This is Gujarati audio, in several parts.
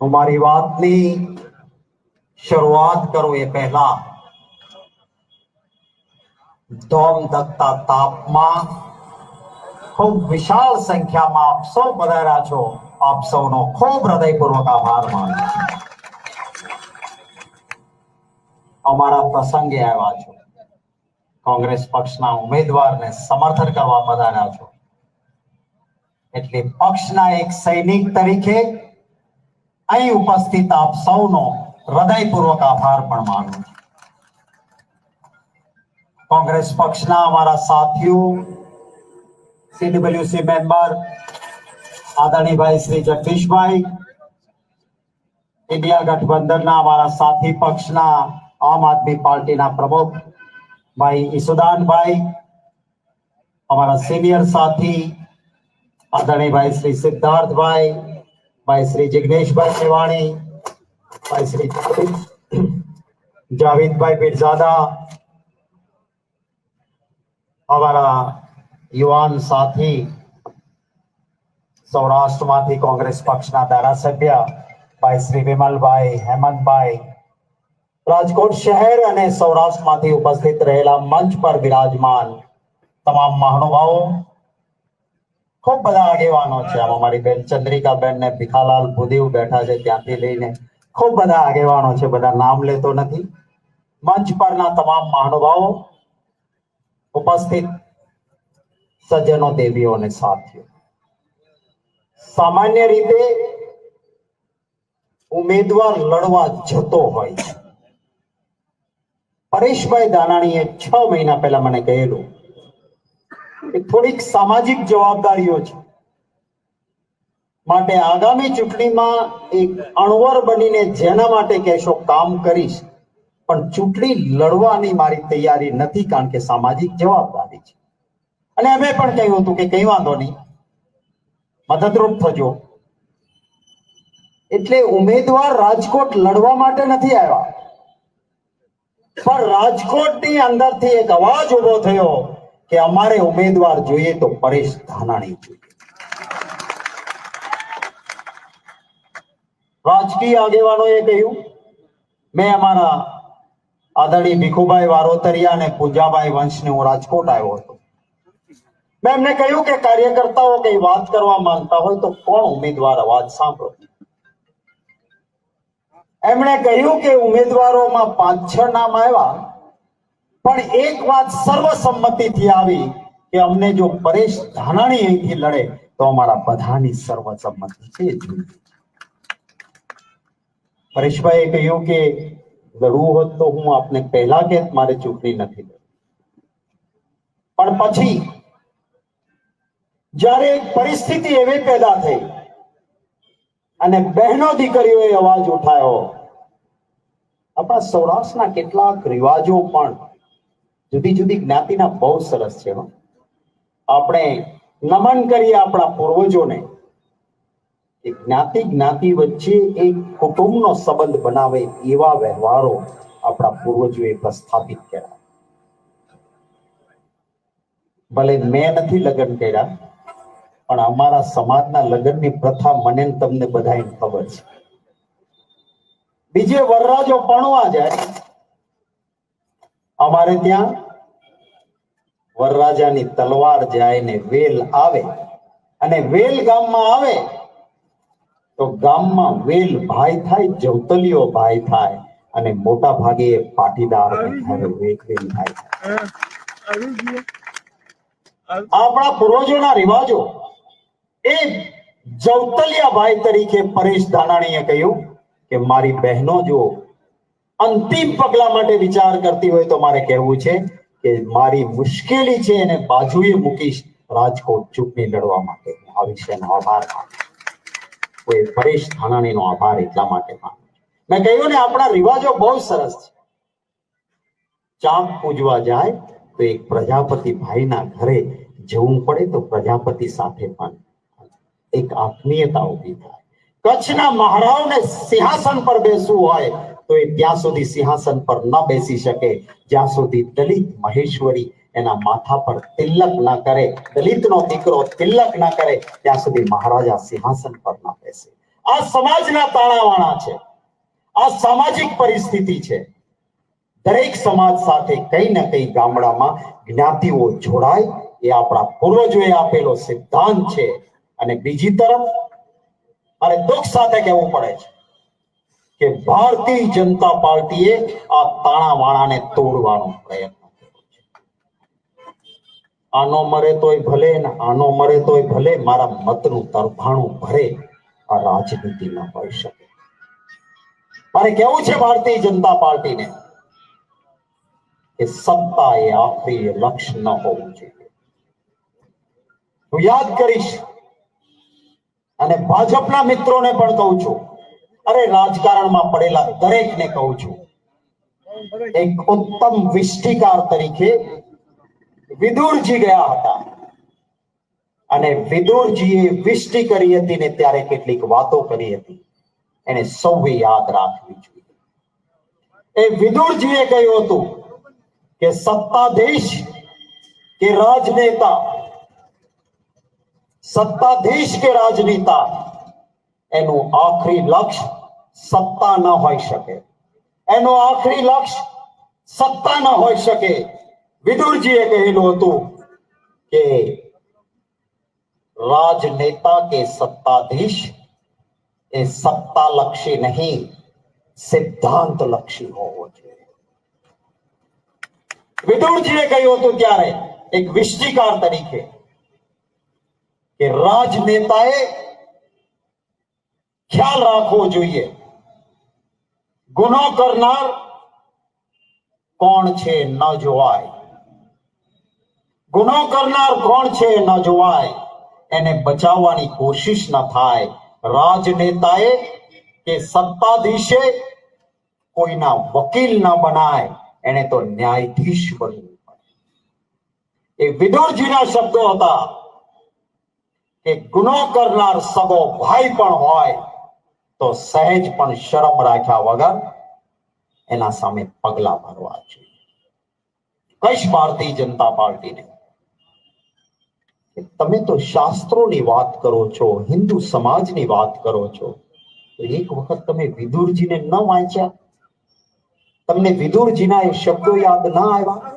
હું મારી વાતની શરૂઆત કરું એ પહેલા ધોમ ધકતા તાપમાં ખૂબ વિશાળ સંખ્યામાં આપ સૌ પધાર્યા છો. આપ સૌનો ખૂબ હૃદયપૂર્વક આભાર માનું. અમારા પ્રસંગે આવ્યા છો, કોંગ્રેસ પક્ષના ઉમેદવારને સમર્થન કરવા પધાર્યા છો, એટલે પક્ષના એક સૈનિક તરીકે અહીં ઉપસ્થિત આપ સૌનો હૃદયપૂર્વક આભાર પણ માનું છું. કોંગ્રેસ પક્ષના અમારા સાથીઓ, સીડબ્લ્યુસી મેમ્બર આદરણીય ભાઈ શ્રી જગદીશભાઈ, ઇન્ડિયા ગઠબંધનના અમારા સાથી પક્ષના આમ આદમી પાર્ટીના પ્રમુખ ભાઈ ઈસુદાનભાઈ, અમારા સિનિયર સાથી આદરણીય ભાઈ શ્રી સિદ્ધાર્થભાઈ, ભાઈ શ્રી જિગ્નેશભાઈ મેવાણી, ભાઈ શ્રી જાવેદભાઈ પીરઝાદા, અમારા યુવાન સાથી સૌરાષ્ટ્રમાંથી કોંગ્રેસ પક્ષના ધારાસભ્ય ભાઈ શ્રી વિમલભાઈ, હેમંતભાઈ, રાજકોટ શહેર અને સૌરાષ્ટ્રમાંથી ઉપસ્થિત રહેલા મંચ પર વિરાજમાન તમામ મહાનુભાવો, ખૂબ બધા આગેવાનો છે. આમાં મારી બેન ચંદ્રિકાબેન ને ભીખાલાલ ભુદેવ બેઠા છે, ત્યાંથી લઈને ખૂબ બધા આગેવાનો છે, બધા નામ લેતો નથી. મંચ પરના તમામ મહાનુભાવો, ઉપસ્થિત સજ્જનો, દેવીઓ અને સાથીઓ, સામાન્ય રીતે ઉમેદવાર લડવા જતો હોય છે. પરેશભાઈ દાનાણીએ 6 મહિના પહેલા મને કહેલું કે થોડીક સામાજિક જવાબદારીઓ છે, માટે આગામી ચૂંટણીમાં એક અણવર બનીને જેના માટે કહેશો કામ કરીશ, પણ ચૂંટણી લડવાની મારી તૈયારી નથી, કારણ કે સામાજિક જવાબદારી છે. અને અમે પણ કહ્યું હતું કે કઈ વાંધો નહીં, મદદરૂપ થજો. એટલે ઉમેદવાર રાજકોટ લડવા માટે નથી આવ્યા, પણ રાજકોટની અંદરથી એક અવાજ ઉભો થયો કે અમારે ઉમેદવાર જોઈએ તો પરેશ ધાનાણી જોઈએ. રાજકીય આગેવાનોએ કહ્યું, મેં અમારા આદરણીય ભીખુભાઈ વારોતરિયા અને પૂંજાભાઈ વંશને હું રાજકોટ આવ્યો હતો. મેં એમને કહ્યું કે કાર્યકર્તાઓ કઈ વાત કરવા માંગતા હોય તો કોણ ઉમેદવાર અવાજ સાંભળો. એમણે કહ્યું કે ઉમેદવારોમાં 5-6 નામ આવ્યા, પણ એક વાત સર્વસંમતિથી આવી કે અમને જો પરેશ ધાનાણી અહીંથી લડે તો અમારા બધાની સર્વસંમતિ છે. પરેશભાઈએ કહ્યું કે લડવું હોત તો હું આપને પહેલા કે મારે ચૂંટણી નથી લડવી, પણ પછી જ્યારે પરિસ્થિતિ એવી પેદા થઈ અને બહેનો દીકરીઓએ અવાજ ઉઠાવ્યો. આપણા સૌરાષ્ટ્રના કેટલાક રિવાજો પણ જુદી જુદી જ્ઞાતિના બહુ સરસ છે. આપણે નમન કરીએ આપણા પૂર્વજોને કે જ્ઞાતિ વચ્ચે એક કુટુંબનો સંબંધ બનાવે એવા વ્યવહારો આપણા પૂર્વજોએ પ્રસ્થાપિત કર્યા. ભલે મેં નથી લગ્ન કર્યા, પણ અમારા સમાજના લગ્નની પ્રથા મને તમને બધાને ખબર છે. બીજે વરરાજો પરણવા જાય, અમારે ત્યાં વરરાજાની તલવાર જાય ને વેલ આવે, અને વેલ ગામમાં આવે તો ગામમાં વેલ ભાઈ થાય, જવતલીઓ ભાઈ થાય, અને મોટા ભાગે પાટીદાર વેલ થાય. આપણા પૂર્વજોના રિવાજો એ જવતલિયા ભાઈ તરીકે પરેશ ધાનાણીએ કહ્યું કે મારી બહેનો જો અંતિમ પગલા માટે વિચાર કરતી હોય તો મારે કહેવું છે કે મારી મુશ્કેલી છે એને બાજુએ મૂકીશ, રાજકોટ ચૂંટણી લડવા માટે આ વિષયનો આભાર માનું. કોઈ પરેશ ધાનાણીનો આભાર એટલા માટે માનું. મેં કહ્યું ને, આપણા રિવાજો બહુ સરસ છે. ચાંદ પૂજવા જાય તો એક પ્રજાપતિ ભાઈના ઘરે જવું પડે તો પ્રજાપતિ સાથે પણ એક આત્મીયતા ઉભી થાય. કચ્છના મહારાવને સિંહાસન પર બેસવું હોય તો એ ત્યાં સુધી સિંહાસન પર ન બેસી શકે જ્યાં સુધી દલિત મહેશ્વરી એના માથા પર તિલક ન કરે, દલિતનો દીકરો તિલક ન કરે ત્યાં સુધી મહારાજા સિંહાસન પર ન બેસે. આ સમાજના તાણાવાણા છે, આ સામાજિક પરિસ્થિતિ છે. દરેક સમાજ સાથે કઈ ને કઈ ગામડામાં જ્ઞાતિઓ જોડાય એ આપણા પૂર્વજોએ આપેલો સિદ્ધાંત છે. અને બીજી તરફ અને દુઃખ સાથે કહેવું પડે છે કે ભારતીય જનતા પાર્ટીએ આ તાણાવાણાને તોડવાનો પ્રયત્ન કર્યો છે. આનો મરે તોય ભલે ને આનો મરે તોય ભલે, મારા મતનું તરફાણું ભરે, આ રાજનીતિ ન હોઈ શકે. મારે કેવું છે ભારતીય જનતા પાર્ટીને કે સત્તા એ આખરી લક્ષ્ય ન હોવું જોઈએ. હું યાદ કરીશ અને ભાજપના મિત્રોને પણ કહું છું, અરે રાજકારણમાં પડેલા દરેકને કહું છું, એક ઉત્તમ વિષ્ટિકાર તરીકે વિદુરજી ગયા હતા અને વિદુરજીએ વિષ્ટિ કરી હતી ને ત્યારે કેટલીક વાતો કરી હતી, એને સૌએ યાદ રાખવી જોઈએ. એ વિદુરજીએ કહ્યું હતું કે સત્તાધીશ કે રાજનેતા, સત્તાધીશ કે રાજનેતા, એનું આખરી લક્ષ્ય સત્તા ન હોઈ શકે. એનું આખરી લક્ષ્ય સત્તા ન હોઈ શકે. વિદુરજીએ કહેલું હતું કે રાજનેતા કે સત્તાધીશ એ સત્તા લક્ષી નહીં, સિદ્ધાંત લક્ષી હોવો જોઈએ. વિદુરજીએ કહ્યું હતું ત્યારે એક વિષ્ટિકાર તરીકે કે રાજનેતાએ ખ્યાલ રાખવો જોઈએ ગુનો કરનાર કોણ છે ન જોવાય. ગુનો કરનાર કોણ છે ન જોવાય, એને બચાવવાની કોશિશ ન થાય. રાજનેતાએ કે સત્તાધીશે કોઈના વકીલ ન બનાય, એને તો ન્યાયાધીશ બનવું પડે. એ વિદુરજીના શબ્દો હતા કે ગુનો કરનાર સગો ભાઈ પણ હોય તો સહેજ પણ શરમ રાખ્યા વગર એના સામે પગલા ભરવા જોઈએ. કઈશ ભારતીય જનતા પાર્ટીને તમે તો શાસ્ત્રોની વાત કરો છો, હિન્દુ સમાજની વાત કરો છો, એક વખત તમે વિદુરજીને ન વાંચ્યા? તમને વિદુરજીના એ શબ્દો યાદ ના આવ્યા?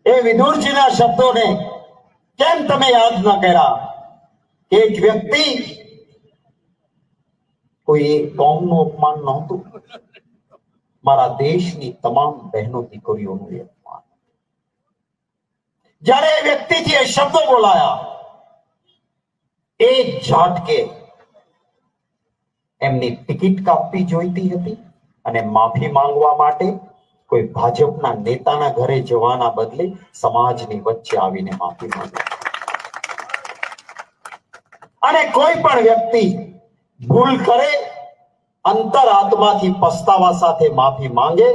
એ વિદુરજીના શબ્દોને કેમ તમે યાદ ન કર્યા? એક વ્યક્તિ કોઈ એક કોમનું અપમાન નહોતું, મારા દેશની તમામ બહેનો દીકરીઓનું અપમાન. જ્યારે એ વ્યક્તિથી એ શબ્દો બોલાયા, એક ઝાટકે એમની ટિકિટ કાપવી જોઈતી હતી અને માફી માંગવા માટે કોઈ ભાજપના નેતાના ઘરે જવાના બદલે સમાજની વચ્ચે આવીને માફી માંગી. અને કોઈ પણ વ્યક્તિ ભૂલ કરે, અંતરાત્માથી પસ્તાવા સાથે માફી માંગે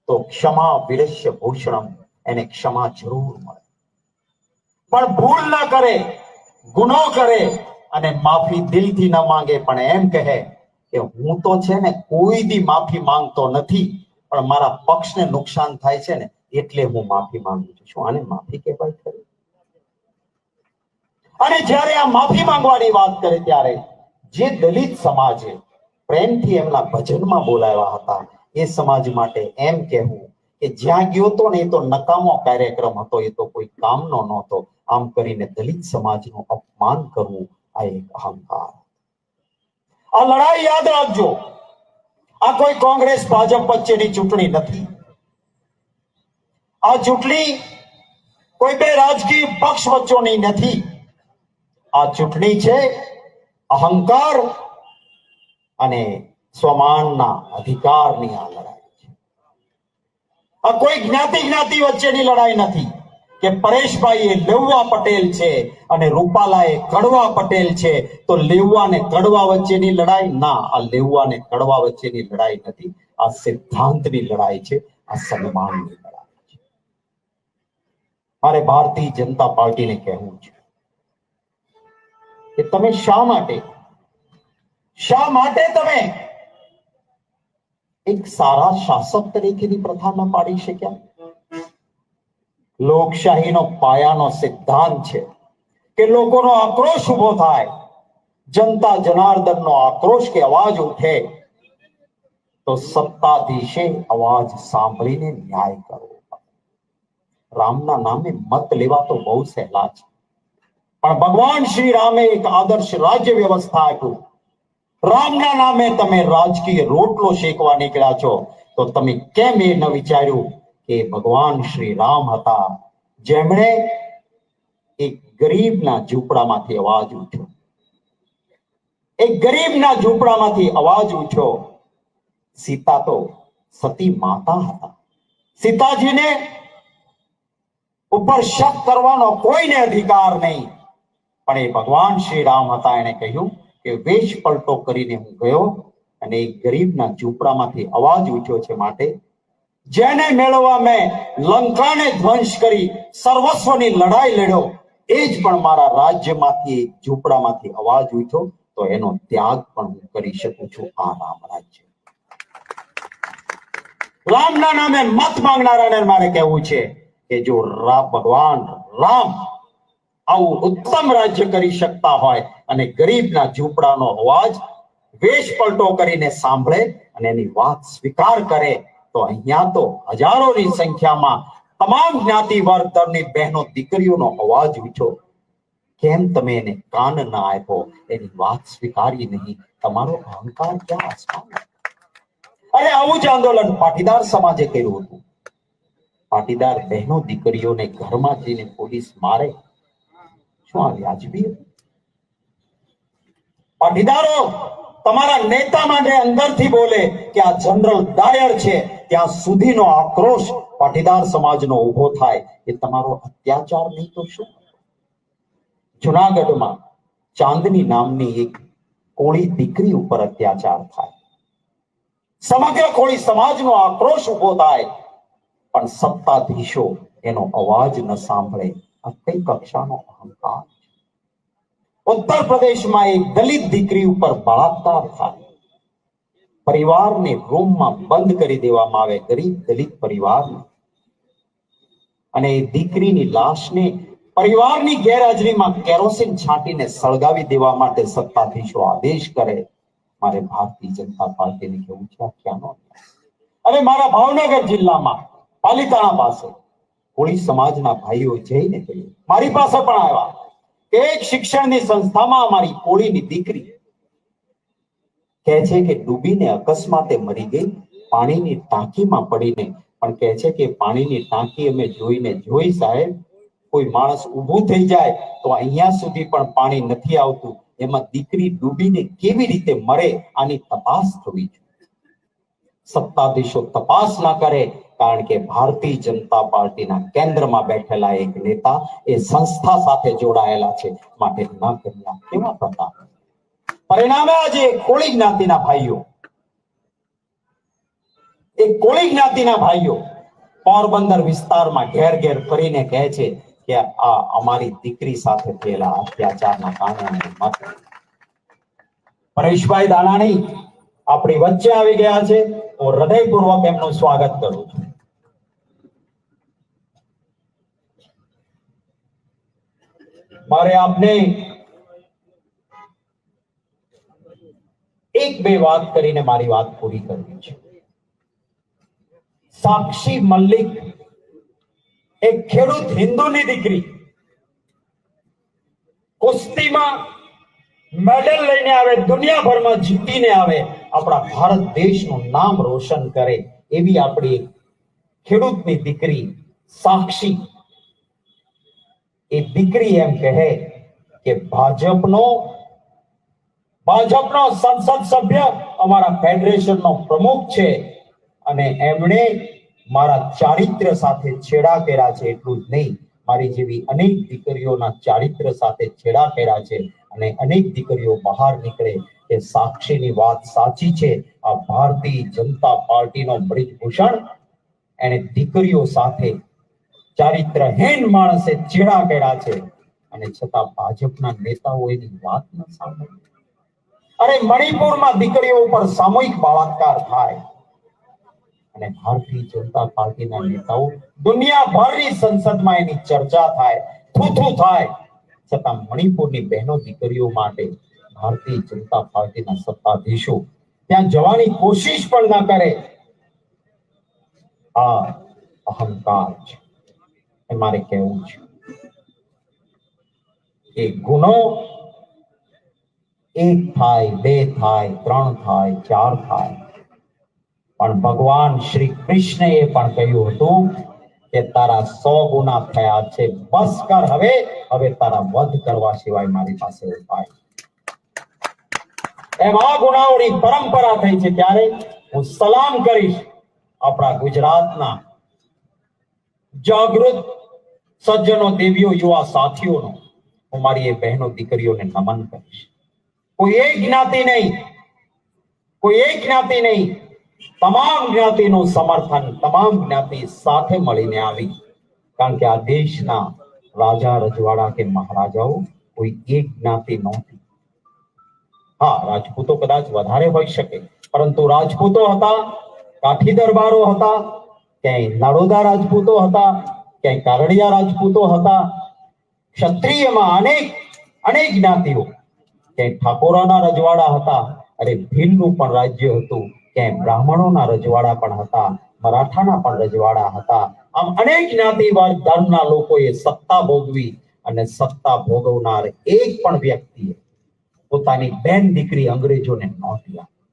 તો ક્ષમા વિરસ્ય ભૂષણમ, એને ક્ષમા જરૂર મળે. પણ ભૂલ ના કરે, ગુનો કરે અને માફી દિલથી ન માંગે, પણ એમ કહે કે હું તો છે ને કોઈ દી માફી માંગતો નથી, પણ મારા પક્ષને નુકસાન થાય છે ને એટલે હું માફી માંગુ છું. શું આને માફી કહેવાય ખરી? અને જ્યારે આ માફી માંગવાની વાત કરે ત્યારે જે દલિત સમાજે પ્રેમથી એમના ભજનમાં બોલાવ્યા હતા, એ સમાજ માટે એમ કહેવું કે જ્યાં ગયો તો ને એ તો નકામો કાર્યક્રમ હતો, એ તો કોઈ કામનો નહોતો, આમ કરીને દલિત સમાજનું અપમાન કરવું આ એક અહંકાર. આ લડાઈ યાદ રાખજો, આ કોઈ કોંગ્રેસ ભાજપ વચ્ચેની ચૂંટણી નથી. આ ચૂંટણી કોઈ બે રાજકીય પક્ષ વચ્ચેની નથી. આ ચૂંટણી છે અહંકાર અને સ્વમાનના અધિકારની આ લડાઈ છે. આ કોઈ જ્ઞાતિ વચ્ચેની લડાઈ નથી કે પરેશભાઈ એ લેઉવા પટેલ છે અને રૂપાલા એ કડવા પટેલ છે તો લેઉવા ને કડવા વચ્ચેની લડાઈ ના. આ લેઉવા ને કડવા વચ્ચેની લડાઈ નથી, આ સિદ્ધાંતની લડાઈ છે, આ સન્માનની લડાઈ છે. મારે ભારતીય જનતા પાર્ટીને કહેવું છે કે તમે શા માટે તમે એક સારા શાસક તરીકેની પ્રથા ન પાડી શક્યા? લોકશાહીનો પાયાનો સિદ્ધાંત છે કે લોકોનો આક્રોશ ઉભો થાય, જનતા જનાર્દનનો આક્રોશ કે અવાજ ઉઠે, તો સત્તાધીશે અવાજ સાંભળીને ન્યાય કરવો. રામના નામે મત લેવા તો બહુ સહેલા છે, પણ ભગવાન શ્રી રામે એક આદર્શ રાજ્ય વ્યવસ્થા આપ્યું. રામના નામે તમે રાજકીય રોટલો શેકવા નીકળ્યા છો, તો તમે કેમ એ ન વિચાર્યું કે ભગવાન શ્રી રામ હતા જેમણે એક ગરીબના ઝૂંપડામાંથી અવાજ ઉઠ્યો. એક ગરીબના ઝૂંપડામાંથી અવાજ ઉઠ્યો. સીતા તો સતી માતા હતા. સીતાજીને ઉપર શક કરવાનો કોઈને અધિકાર નહીં, પણ એ ભગવાન શ્રી રામ હતા. એને કહ્યું કે વેશ પલટો કરીને હું ગયો અને એક ગરીબના ઝૂંપડામાંથી અવાજ ઉઠ્યો છે, માટે જેને મેળવવા મેં લંકાને ધ્વંસ કરી સર્વસ્વની લડાઈ લડ્યો, એ જ પણ મારા રાજ્યમાંથી એક ઝૂંપડામાંથી અવાજ ઉઠ્યો, તો એનો ત્યાગ પણ હું કરી શકું છું. આ રામ રાજ્ય. રામના નામે મત માંગનારાને મારે કહેવું છે કે જો ભગવાન રામ આવું ઉત્તમ રાજ્ય કરી શકતા હોય અને ગરીબના ઝૂંપડાનો અવાજ વેશ પલટો કરીને સાંભળે અને એની વાત સ્વીકાર કરે, તો અહીંયા તો હજારોની સંખ્યામાં તમામ જ્ઞાતિ વર્ગ ધર્મની બહેનો દીકરીઓનો અવાજ ઉઠ્યો. કેમ તમે એને કાન ના આપ્યો, એની વાત સ્વીકારી નહીં? તમારો અહંકાર ક્યાં આસમાન? અને આવું જ આંદોલન પાટીદાર સમાજે કર્યું હતું. પાટીદાર બહેનો દીકરીઓને ઘરમાં જઈને પોલીસ મારે, શું આ વ્યાજબી? પાટીદારો તમારા નેતા માટે અંદરથી બોલે કે આ જનરલ ડાયર છે, ત્યાં સુધીનો આક્રોશ પાટીદાર સમાજનો ઉભો થાય, એ તમારો અત્યાચાર નહીં તો શું? જુનાગઢમાં ચાંદની નામની એક કોળી દીકરી ઉપર અત્યાચાર થાય, સમગ્ર કોળી સમાજનો આક્રોશ ઉભો થાય, પણ સત્તાધીશો એનો અવાજ ન સાંભળે. આ કઈ કક્ષાનો અહંકાર? ઉત્તર પ્રદેશમાં એક દલિત દીકરી ઉપર બળાત્કાર થાય, પરિવારને રૂમમાં બંધ કરી દેવામાં આવે, ગરીબ દલિત પરિવારને, અને એ દીકરીની લાશને પરિવારની ગેરહાજરીમાં કેરોસીન છાંટીને સળગાવી દેવા માટે સત્તાધીશો આદેશ કરે. મારે ભારતીય જનતા પાર્ટીને કેવું છે, ક્યાંનો? અને મારા ભાવનગર જિલ્લામાં પાલીતાણા પાસે કોળી સમાજના ભાઈઓ જઈને કહ્યું, મારી પાસે પણ આવ્યા કે એક શિક્ષણની સંસ્થામાં અમારી કોળીની દીકરી કહે છે કે ડૂબીને અકસ્માતે મરી ગઈ, પાણીની ટાંકીમાં પડીને. પણ કહે છે કે પાણીની ટાંકી અમે જોઈને જોઈ સાહેબ, કોઈ માણસ ઊભું થઈ જાય તો અહીંયા સુધી પણ પાણી નથી આવતું, એમાં દીકરી ડૂબીને કેવી રીતે મરે? આની તપાસ થવી જોઈએ. સત્તાધીશો તપાસ ના કરે, કારણ કે ભારતીય જનતા પાર્ટીના કેન્દ્રમાં બેઠેલા એક નેતા એ સંસ્થા સાથે જોડાયેલા છે, માટે ના કર્યા. કેવા પ્રતાપ! પરિણામે આજે કોળી જ્ઞાતિના ભાઈઓ, એક કોળી જ્ઞાતિના ભાઈઓ પોરબંદર વિસ્તારમાં ઘેર ઘેર ફરીને કહે છે કે આ અમારી દીકરી સાથે થયેલા અત્યાચારના કારણે મત. પરેશભાઈ દાનાણી આપણી વચ્ચે આવી ગયા છે, હું હૃદયપૂર્વક એમનું સ્વાગત કરું છું. મારે આપને એક બે વાત કરીને મારી વાત પૂરી કરવી છે. સાક્ષી મલ્લિક એક ખેડૂત હિન્દુની દીકરી, કુસ્તીમાં મેડલ લઈને આવે, દુનિયાભરમાં જીતીને આવે, આપણા ભારત દેશનું નામ રોશન કરે, એવી આપણી ખેડૂતની દીકરી સાક્ષી. એ દીકરી એમ કહે કે ભાજપનો સંસદ સભ્ય અમારા ફેડરેશનનો પ્રમુખ છે અને એમણે મારા ચારિત્ર્ય સાથે છેડા કર્યા છે. એટલું જ નહીં, મારી જેવી અનેક દીકરીઓના ચારિત્ર્ય સાથે છેડા કર્યા છે, અને અનેક દીકરીઓ બહાર નીકળે કે સાક્ષીની વાત સાચી છે. આ ભારતીય જનતા પાર્ટીનો બ્રિજભૂષણ એને દીકરીઓ સાથે ચારિત્રહીન માણસે છેડા કર્યા છે, અને છતાં ભાજપના નેતાઓ એની વાત ન સાંભળે. અરે મણિપુરમાં દીકરીઓ ઉપર સામૂહિક બળાત્કાર થાય અને ભારતીય જનતા પાર્ટીના નેતાઓ દુનિયાભરની સંસદમાં એની ચર્ચા થાય, થૂથું થાય, છતાં મણિપુરની બહેનો દીકરીઓ માટે ભારતીય જનતા પાર્ટીના સત્તાધીશો ત્યાં જવાની કોશિશ પણ ના કરે. આ અહંકાર છે. મારે કહેવું છે કે ગુનો એક થાય, બે થાય, ત્રણ થાય, ચાર થાય, પણ ભગવાન શ્રી કૃષ્ણએ પણ કહ્યું હતું કે તારા 100 ગુના થયા છે, બસ કર હવે તારા વધ કરવા સિવાય મારી પાસે ઉપાય. એમ આ ગુનાઓની પરંપરા થઈ છે. ત્યારે હું સલામ કરીશ આપણા ગુજરાતના જાગૃત સજ્જનો, દેવીઓ, યુવા સાથીઓનો. હું મારી એ બહેનો દીકરીઓને નમન કરીશ. કોઈ એક જ્ઞાતિ નહીં, કોઈ એક જ્ઞાતિ નહીં, તમામ જ્ઞાતિનું સમર્થન, તમામ જ્ઞાતિ સાથે મળીને આવી. કારણ કે આ દેશના રાજા રજવાડા કે મહારાજાઓ કોઈ એક જ્ઞાતિ નહોતી. હા, રાજપૂતો કદાચ વધારે હોઈ શકે, પરંતુ રાજપૂતો હતા, કાઠી દરબારો હતા, ક્યાંય નાડોદા રાજપૂતો હતા, ક્યાંય કારડિયા રાજપૂતો હતા, ક્ષત્રિયમાં અનેક જ્ઞાતિઓ, ક્યાંય ઠાકોરાના રજવાડા હતા, અરે ભીલનું પણ રાજ્ય હતું, ક્યાંય બ્રાહ્મણોના રજવાડા પણ હતા, મરાઠાના પણ રજવાડા હતા. આમ અનેક જ્ઞાતિ ધર્મના લોકોએ સત્તા ભોગવી અને સત્તા ભોગવનાર એક પણ વ્યક્તિએ પોતાની બેન દીકરી અંગ્રેજોને નહોતી આપી.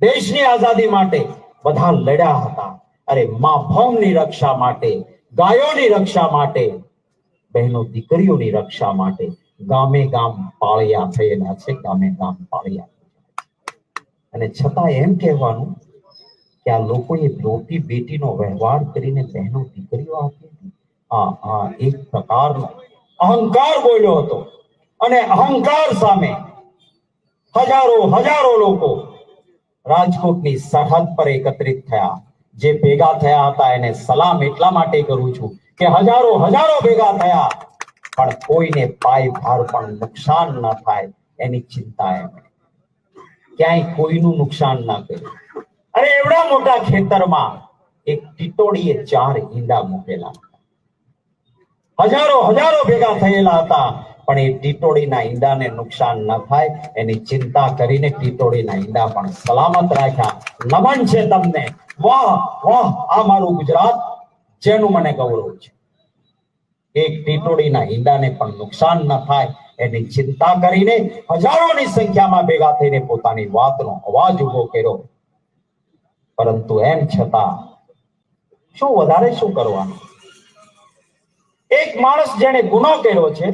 દેશની આઝાદી માટે બધા લડ્યા હતા. અરે મા ભૌમની રક્ષા માટે, ગાયોની રક્ષા માટે, બહેનો દીકરીઓની રક્ષા માટે ગામે ગામ પાળિયા થયેલા છે, ગામે ગામ પાળિયા. અને છતાં એમ કહેવાનું કે આ લોકોએ રોટી બેટીનો વ્યવહાર કરીને બહેનો દીકરીઓ આપી હતી. આ એક પ્રકારનો અહંકાર બોલ્યો હતો. અને અહંકાર સામે હજારો લોકો રાજકોટની સરહદ પર એકત્રિત થયા. જે ભેગા થયા હતા એને સલામ એટલા માટે કરું છું કે હજારો ભેગા થયા, પણ કોઈને પાય ભાર પણ નુકસાન ન થાય એની ચિંતા એમણે. ક્યાંય કોઈનું નુકસાન ના કર્યું. અરે એવડા મોટા ખેતરમાં એક ટીટોડીએ 4 ઈંડા મૂકેલા હતા. હજારો ભેગા થયેલા હતા, પણ એ ટીટોડીના ઈંડાને નુકસાન ન થાય એની ચિંતા કરીને ટીટોડીના ઈંડા પણ સલામત રાખ્યા. નમન છે તમને. વાહ વાહ, આ મારું ગુજરાત જેનું મને ગૌરવ છે. એક ટીટોડીના ઈંડાને પણ નુકસાન ન થાય એની ચિંતા કરીને હજારોની સંખ્યામાં ભેગા થઈને પોતાની વાતનો અવાજ ઉભો કર્યો. પરંતુ એમ છતાં શું વધારે શું કરવાનું? એક માણસ જેને ગુનો કર્યો છે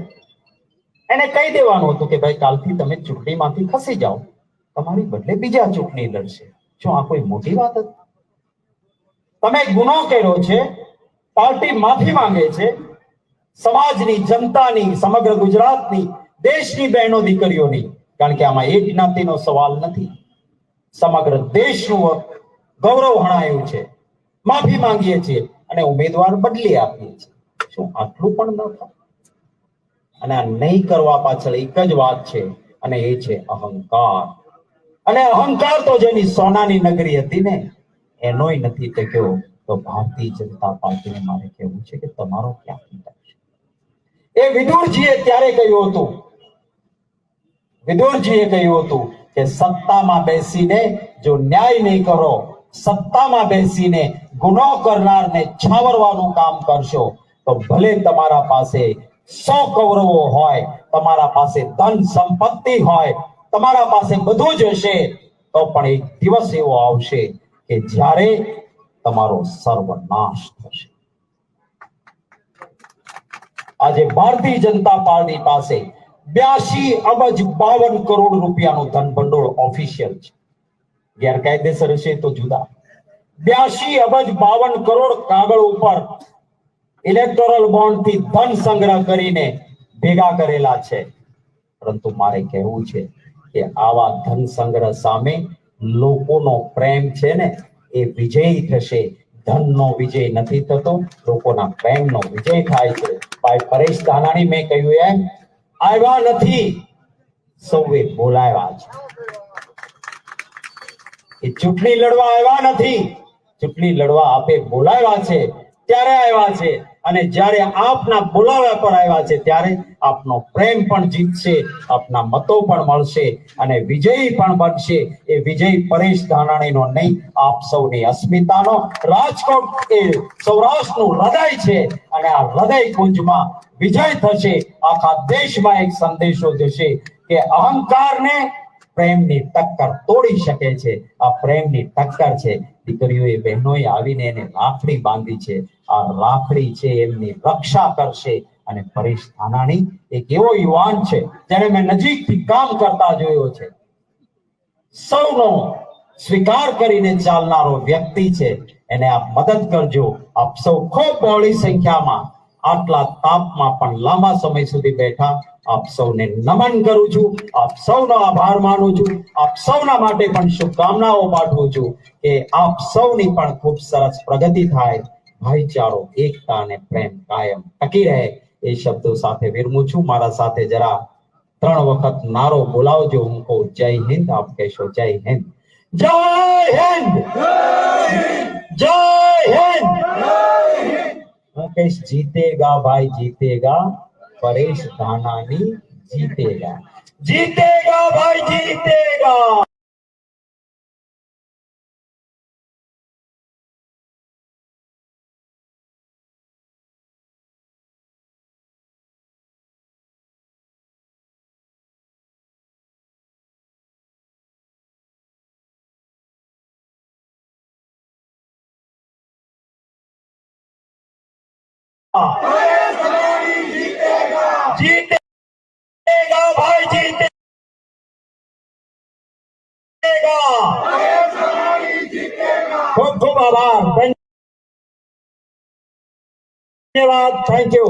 એને કહી દેવાનું હતું કે ભાઈ કાલથી તમે ચૂંટણીમાંથી ખસી જાઓ, તમારી બદલે બીજા ચૂંટણી લડશે. શું આ કોઈ મોટી વાત હતી? તમે ગુનો કર્યો છે, પાર્ટી માફી માંગે છે, સમાજની, જનતાની, સમગ્ર ગુજરાતની, દેશની બહેનો દીકરીઓની, કારણ કે આમાં એક જ્ઞાતિનો સવાલ નથી, સમગ્ર દેશનું ગૌરવ હણાયું છે. માફી માંગીએ છીએ અને ઉમેદવાર બદલી આપીએ છીએ. શું આટલું પણ ન થાય? અને આ નહીં કરવા પાછળ એક જ વાત છે, અને એ છે અહંકાર. અને અહંકાર તો જેની સોનાની નગરી હતી ને એનોય નથી ટક્યો. તો ભારતીય જનતા પાર્ટીને મારે કહેવું છે કે તમારો ક્યાંથી ટકશે? એ વિદુરજીએ ત્યારે કહ્યું હતું કે સત્તામાં બેસીને જો ન્યાય નહીં કરો, સત્તામાં બેસીને ગુનો કરનારને છાવરવાનું કામ કરશો તો ભલે તમારા પાસે 100 કૌરવો હોય, તમારા પાસે ધન સંપત્તિ હોય, તમારા પાસે બધું જ હશે, તો પણ એક દિવસ એવો આવશે કે જ્યારે તમારો સર્વનાશ થશે. આજે ભારતીય જનતા પાર્ટી પાસે 82 અબજ 52 કરોડ રૂપિયાનું ધન ભંડોળ ઓફિશિયલ છે. ગેરકાયદેસર હશે તો જુદા. 82 અબજ 52 કરોડ કાગળ ઉપર ઇલેક્ટોરલ બોન્ડ થી ધન સંગ્રહ કરીને ભેગા કરેલા છે. પરંતુ મારે કહેવું છે કે આવા ધન સંગ્રહ સામે લોકોનો પ્રેમ છે ને એ વિજયી થશે. ધનનો વિજય નથી થતો, લોકોના પ્રેમનો વિજય થાય છે. ભાઈ પરેશ ધાનાણી, મેં કહ્યું એમ, આવ્યા નથી, સૌએ બોલાવ્યા છે. એ ચૂંટણી લડવા આવ્યા નથી, ચૂંટણી લડવા આપે બોલાવ્યા છે ત્યારે આવ્યા છે. અને જ્યારે આપના બોલાવ્યા પર આવ્યા છે ત્યારે આપનો પ્રેમ પણ જીતશે, આપના મતો પણ મળશે અને વિજયી પણ બનશે. એ વિજય પરેશ ધાનાણીનો નહીં, આપ સૌની અસ્મિતાનો. રાજકોટ એ સૌરાષ્ટ્રનું હૃદય છે અને આ હૃદય કુંજમાં વિજય થશે. આખા દેશમાં એક સંદેશો જશે કે અહંકારને પ્રેમની ટક્કર તોડી શકે છે. આ પ્રેમની ટક્કર છે. દીકરીઓએ બહેનોએ આવીને એને રાખડી બાંધી છે. આ રાખડી છે એમની રક્ષા કરશે. અને પરેશ ધાનાણી એક એવો યુવાન છે જેને મેં નજીકથી કામ કરતા જોયો છે. સૌનો સ્વીકાર કરીને ચાલનારો વ્યક્તિ છે. એને આપ મદદ કરજો. આપ સૌ ખૂબ બહોળી સંખ્યામાં આટલા તાપમાં પણ લાંબા સમય સુધી બેઠા, આપ સૌને નમન કરું છું. આપ સૌનો આભાર માનું છું. આપ સૌના માટે પણ શુભકામનાઓ પાઠવું છું કે આપ સૌની પણ ખૂબ સરસ પ્રગતિ થાય, ભાઈચારો, એકતા અને પ્રેમ કાયમ ટકી રહે. એ શબ્દો સાથે વિરમું છું. મારા સાથે જરા 3 વખત નારો બોલાવજો. હું કહું જય હિન્દ, આપ કહેશો જય હિન્દ. જય હિન્દ, જય હિન્દ. હું કહીશ જીતેગા ભાઈ જીતેગા, પરેશ ધાનાણી જીતેગા. જીતેગા ભાઈ જીતેગા. जीतेगा भाई जीतेगा. खूब खूब आभार, धन्यवाद, थैंक यू.